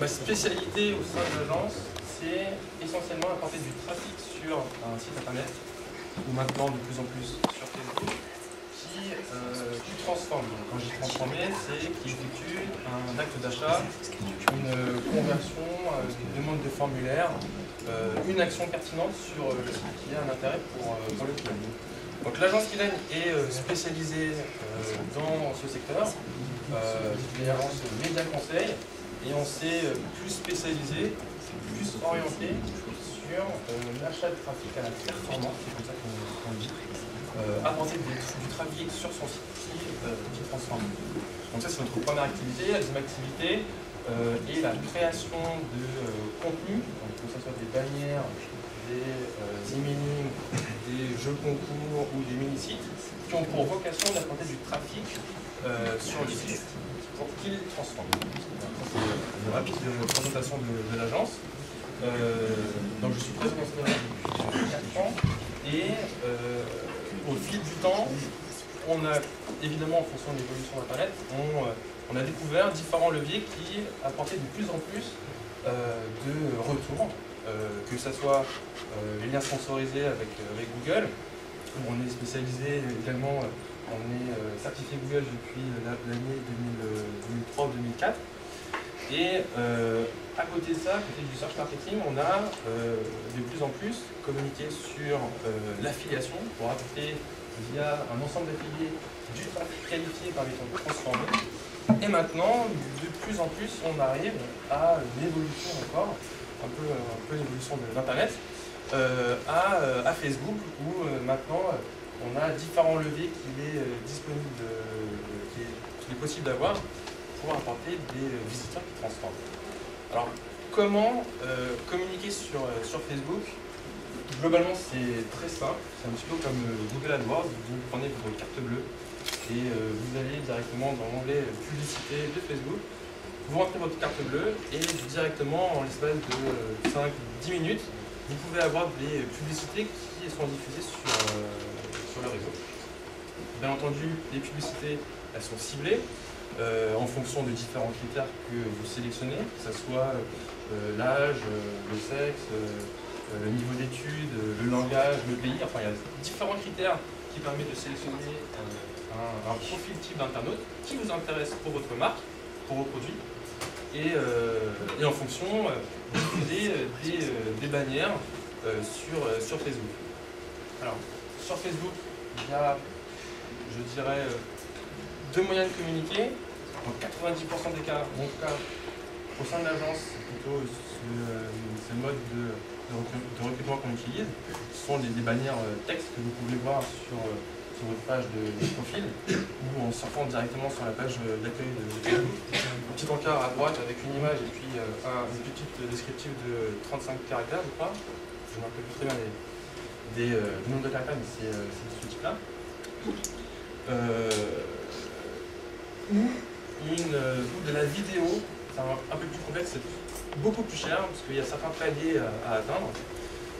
Ma spécialité au sein de l'agence, c'est essentiellement apporter du trafic sur un site internet, ou maintenant de plus en plus sur Facebook, qui transforme. Donc, quand je dis transformer, c'est qui effectue un acte d'achat, une conversion, une demande de formulaire, une action pertinente sur le site qui a un intérêt pour le client. Donc l'agence Keyline est spécialisée dans ce secteur, c'est une agence média conseil, et on s'est plus spécialisé, plus orienté sur l'achat de trafic à la performance, c'est comme ça qu'on dit, apporter du trafic sur son site qui transforme. Donc ça c'est notre première activité. La deuxième activité est la création de contenu, donc que ce soit des bannières, des emailing, des jeux concours ou des mini-sites qui ont pour vocation d'apporter du trafic sur le site pour qu'ils transforment. C'est une rapide présentation de l'agence. Donc je suis présent dans cette agence depuis 4 ans et au fil du temps, on a évidemment en fonction de l'évolution d'Internet, on a découvert différents leviers qui apportaient de plus en plus de retours. Que ce soit les liens sponsorisés avec Google, où on est spécialisé également, on est certifié Google depuis l'année 2003-2004. Et à côté de ça, à côté du search marketing, on a de plus en plus communiqué sur l'affiliation pour apporter via un ensemble d'affiliés du trafic qualifié par les temps transformés. Et maintenant, de plus en plus, on arrive à une évolution encore, un peu l'évolution de l'Internet, à Facebook, où maintenant on a différents leviers qu'il est disponible, qu'il est possible d'avoir pour apporter des visiteurs qui transforment. Alors, comment communiquer sur Facebook? Globalement, c'est très simple, c'est un petit peu comme Google AdWords, vous prenez votre carte bleue et vous allez directement dans l'onglet publicité de Facebook. Vous rentrez votre carte bleue et directement, en l'espace de 5-10 minutes, vous pouvez avoir des publicités qui sont diffusées sur le réseau. Bien entendu, les publicités, elles sont ciblées en fonction de différents critères que vous sélectionnez, que ce soit l'âge, le sexe, le niveau d'études, le langage, le pays. Enfin, il y a différents critères qui permettent de sélectionner un profil type d'internaute qui vous intéresse pour votre marque, pour vos produits. Et en fonction, diffuser des bannières sur Facebook. Alors, sur Facebook, il y a, je dirais, deux moyens de communiquer. Dans 90% des cas, mon cas, au sein de l'agence, c'est plutôt ce mode de recrutement qu'on utilise. Ce sont des bannières texte que vous pouvez voir sur votre page de profil, ou en surfant directement sur la page d'accueil de Facebook. Un petit encart à droite avec une image et puis une petite descriptive de 35 caractères, je crois. Je ne me rappelle plus très bien du nombre de caractères, mais c'est de ce type-là. Ou de la vidéo, c'est un peu plus complexe, c'est beaucoup plus cher, parce qu'il y a certains paliers à atteindre.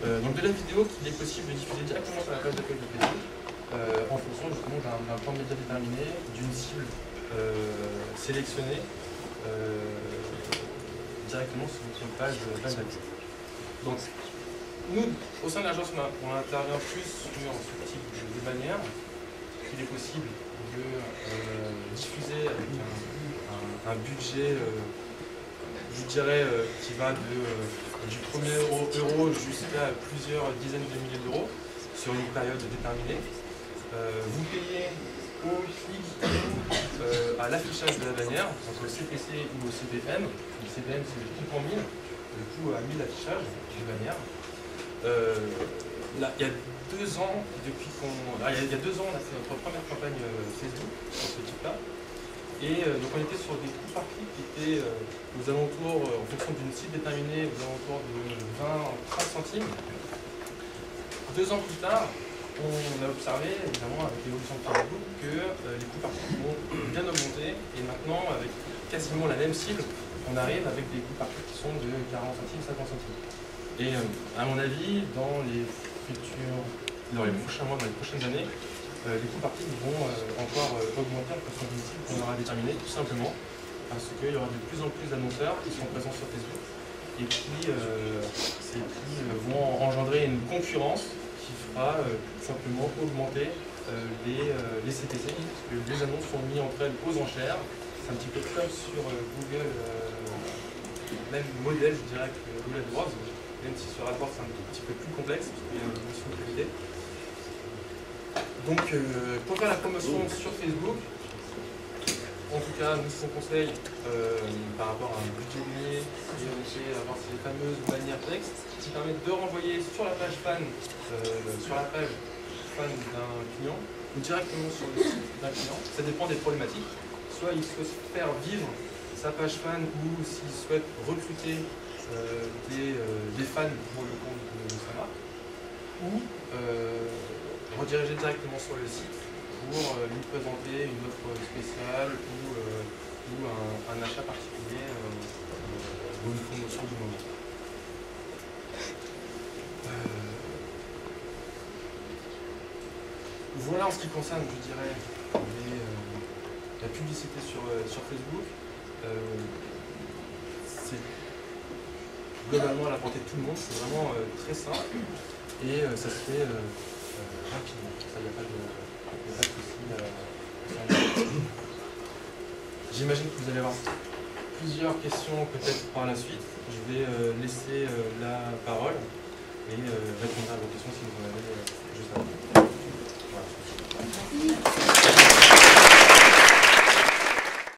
Donc de la vidéo qu'il est possible de diffuser directement sur la page d'accueil de Facebook, en fonction justement d'un plan de média déterminé, d'une cible sélectionnée directement sur votre page d'accueil. Donc, nous, au sein de l'agence, on intervient plus sur ce type de bannière qu'il est possible de diffuser avec un budget, je dirais, qui va du premier euro jusqu'à plusieurs dizaines de milliers d'euros sur une période déterminée. Vous payez au clic à l'affichage de la bannière, donc au CPC ou au CPM. Le CPM, c'est le coût pour 1000, le coût à 1000 affichages de bannière. Là, il y a 2 ans, on a fait notre première campagne Facebook sur ce type-là. Et donc on était sur des coûts par clic qui étaient aux alentours, en fonction d'une cible déterminée, aux alentours de 20-30 centimes. 2 ans plus tard, on a observé, évidemment, avec l'évolution de Facebook, que les coûts par clic ont bien augmenté. Et maintenant, avec quasiment la même cible, on arrive avec des coûts par clic qui sont de 40 centimes, 50 centimes. Et à mon avis, dans les prochains mois, dans les prochaines années, les coûts par clic vont encore augmenter en fonction d'une cible qu'on aura déterminée, tout simplement parce qu'il y aura de plus en plus d'annonceurs qui sont présents sur Facebook et qui vont engendrer une concurrence qui fera simplement augmenter les CPC, parce que les annonces sont mises entre elles aux enchères. C'est un petit peu comme sur Google, même modèle, je dirais, que Google AdWords, même si sur AdWords c'est un petit peu plus complexe, parce qu'il y a une notion de qualité. Donc, pour faire la promotion sur Facebook, en tout cas, nous, ce qu'on conseille par rapport à un budget lié, c'est d'avoir ces fameuses bannières texte qui permettent de renvoyer sur la page fan, d'un client ou directement sur le site d'un client. Ça dépend des problématiques. Soit il souhaite faire vivre sa page fan ou s'il souhaite recruter des fans pour le compte de sa marque, ou rediriger directement sur le site pour lui présenter une offre spéciale ou un achat particulier ou une promotion du moment. Voilà en ce qui concerne, je dirais, la publicité sur Facebook. C'est globalement à la portée de tout le monde, c'est vraiment très simple et ça se fait rapidement. Ça, il n'y a pas de souci. J'imagine que vous allez avoir plusieurs questions peut-être par la suite. Je vais laisser la parole et répondre à vos questions si vous en avez juste avant. Voilà.